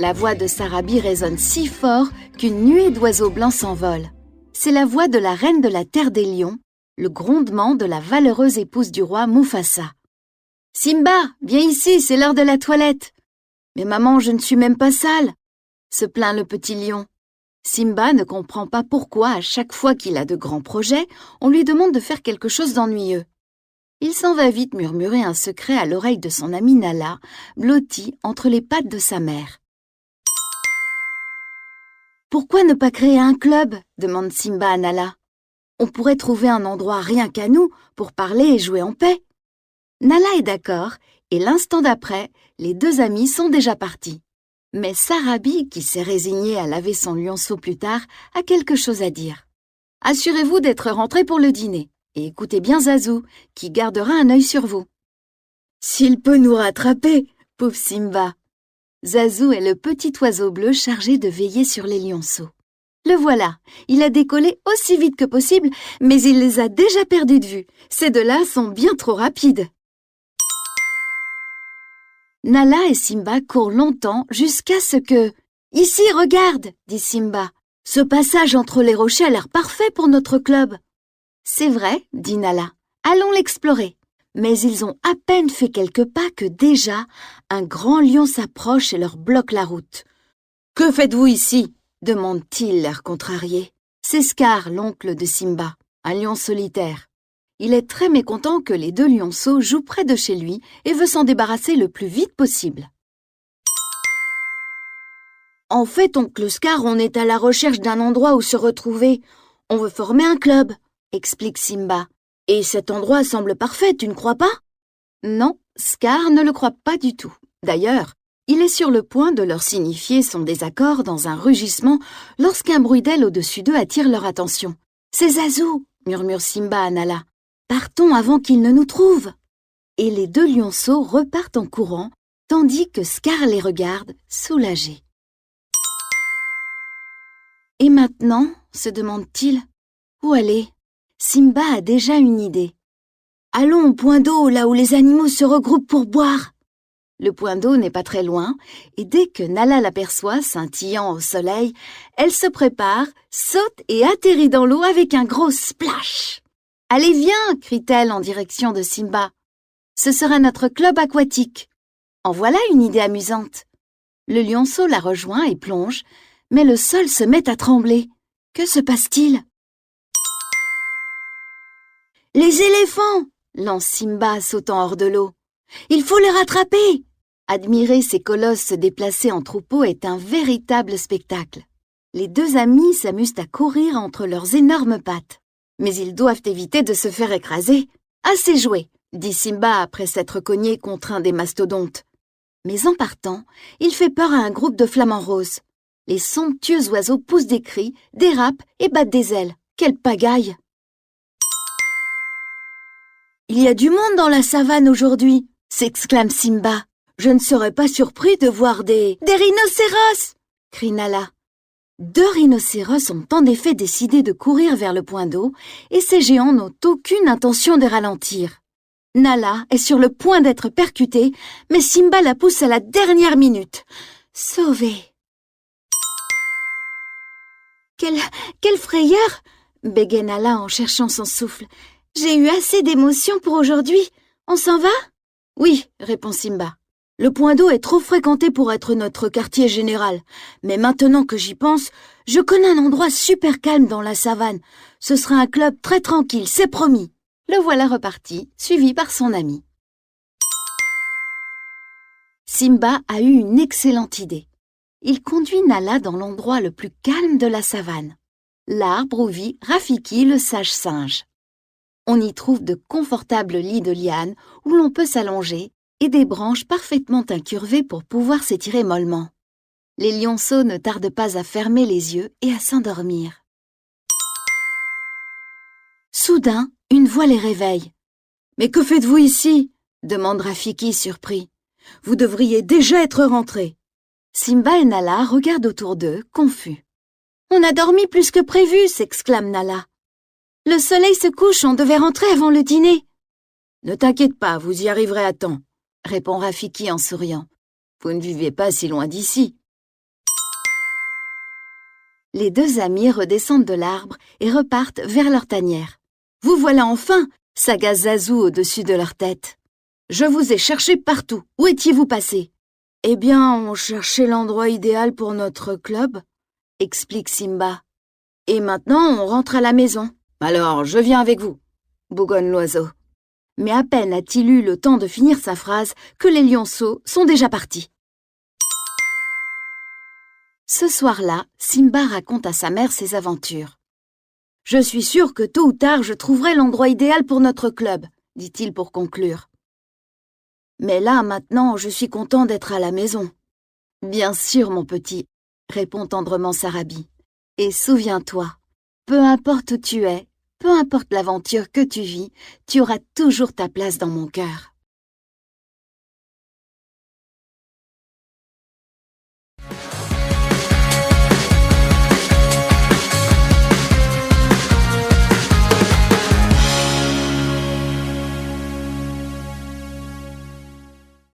La voix de Sarabi résonne si fort qu'une nuée d'oiseaux blancs s'envole. C'est la voix de la reine de la terre des lions, le grondement de la valeureuse épouse du roi Mufasa. « Simba, viens ici, c'est l'heure de la toilette. »« Mais maman, je ne suis même pas sale !» se plaint le petit lion. Simba ne comprend pas pourquoi, à chaque fois qu'il a de grands projets, on lui demande de faire quelque chose d'ennuyeux. Il s'en va vite murmurer un secret à l'oreille de son ami Nala, blotti entre les pattes de sa mère. « Pourquoi ne pas créer un club ?» demande Simba à Nala. « On pourrait trouver un endroit rien qu'à nous pour parler et jouer en paix. » Nala est d'accord et l'instant d'après, les deux amis sont déjà partis. Mais Sarabi, qui s'est résigné à laver son lionceau plus tard, a quelque chose à dire. « Assurez-vous d'être rentré pour le dîner et écoutez bien Zazu, qui gardera un œil sur vous. »« S'il peut nous rattraper, pauvre Simba !» Zazu est le petit oiseau bleu chargé de veiller sur les lionceaux. Le voilà, il a décollé aussi vite que possible, mais il les a déjà perdus de vue. Ces deux-là sont bien trop rapides. Nala et Simba courent longtemps jusqu'à ce que... « Ici, regarde !» dit Simba. « Ce passage entre les rochers a l'air parfait pour notre club. »« C'est vrai, » dit Nala. « Allons l'explorer. » Mais ils ont à peine fait quelques pas que déjà, un grand lion s'approche et leur bloque la route. « Que faites-vous ici ?» demande-t-il, l'air contrarié. C'est Scar, l'oncle de Simba, un lion solitaire. Il est très mécontent que les deux lionceaux jouent près de chez lui et veut s'en débarrasser le plus vite possible. « En fait, oncle Scar, on est à la recherche d'un endroit où se retrouver. On veut former un club, » explique Simba. « Et cet endroit semble parfait, tu ne crois pas ?» Non, Scar ne le croit pas du tout. D'ailleurs, il est sur le point de leur signifier son désaccord dans un rugissement lorsqu'un bruit d'ailes au-dessus d'eux attire leur attention. « C'est Zazu !» murmure Simba à Nala. « Partons avant qu'il ne nous trouve !» Et les deux lionceaux repartent en courant, tandis que Scar les regarde, soulagé. « Et maintenant ?» se demande-t-il. « Où aller ?» Simba a déjà une idée. « Allons au point d'eau, là où les animaux se regroupent pour boire !» Le point d'eau n'est pas très loin, et dès que Nala l'aperçoit, scintillant au soleil, elle se prépare, saute et atterrit dans l'eau avec un gros splash. « Allez, viens !» crie-t-elle en direction de Simba. « Ce sera notre club aquatique. » En voilà une idée amusante. Le lionceau la rejoint et plonge, mais le sol se met à trembler. Que se passe-t-il ? « Les éléphants !» lance Simba sautant hors de l'eau. « Il faut les rattraper !» Admirer ces colosses se déplacer en troupeau est un véritable spectacle. Les deux amis s'amusent à courir entre leurs énormes pattes. Mais ils doivent éviter de se faire écraser. « Assez joué !» dit Simba après s'être cogné contre un des mastodontes. Mais en partant, il fait peur à un groupe de flamants roses. Les somptueux oiseaux poussent des cris, dérapent et battent des ailes. Quelle pagaille! « Il y a du monde dans la savane aujourd'hui !» s'exclame Simba. « Je ne serais pas surpris de voir des rhinocéros !» crie Nala. Deux rhinocéros ont en effet décidé de courir vers le point d'eau et ces géants n'ont aucune intention de ralentir. Nala est sur le point d'être percutée, mais Simba la pousse à la dernière minute. Sauvée! Quelle frayeur! Bégaie Nala en cherchant son souffle. J'ai eu assez d'émotions pour aujourd'hui. On s'en va? Oui, répond Simba. Le point d'eau est trop fréquenté pour être notre quartier général. Mais maintenant que j'y pense, je connais un endroit super calme dans la savane. Ce sera un club très tranquille, c'est promis. Le voilà reparti, suivi par son ami. Simba a eu une excellente idée. Il conduit Nala dans l'endroit le plus calme de la savane. L'arbre où vit Rafiki, le sage singe. On y trouve de confortables lits de lianes où l'on peut s'allonger et des branches parfaitement incurvées pour pouvoir s'étirer mollement. Les lionceaux ne tardent pas à fermer les yeux et à s'endormir. Soudain, une voix les réveille. « Mais que faites-vous ici ?» demande Rafiki surpris. « Vous devriez déjà être rentrés. » Simba et Nala regardent autour d'eux, confus. « On a dormi plus que prévu !» s'exclame Nala. « Le soleil se couche, on devait rentrer avant le dîner. »« Ne t'inquiète pas, vous y arriverez à temps, » répond Rafiki en souriant. « Vous ne vivez pas si loin d'ici. » Les deux amis redescendent de l'arbre et repartent vers leur tanière. « Vous voilà enfin !» s'agace Zazou au-dessus de leur tête. « Je vous ai cherché partout. Où étiez-vous passé ?»« Eh bien, on cherchait l'endroit idéal pour notre club, » explique Simba. « Et maintenant, on rentre à la maison. Alors, je viens avec vous, » bougonne l'oiseau. Mais à peine a-t-il eu le temps de finir sa phrase que les lionceaux sont déjà partis. Ce soir-là, Simba raconte à sa mère ses aventures. « Je suis sûr que tôt ou tard je trouverai l'endroit idéal pour notre club, » dit-il pour conclure. « Mais là, maintenant, je suis content d'être à la maison. »« Bien sûr, mon petit, » répond tendrement Sarabi. « Et souviens-toi, peu importe où tu es, peu importe l'aventure que tu vis, tu auras toujours ta place dans mon cœur. »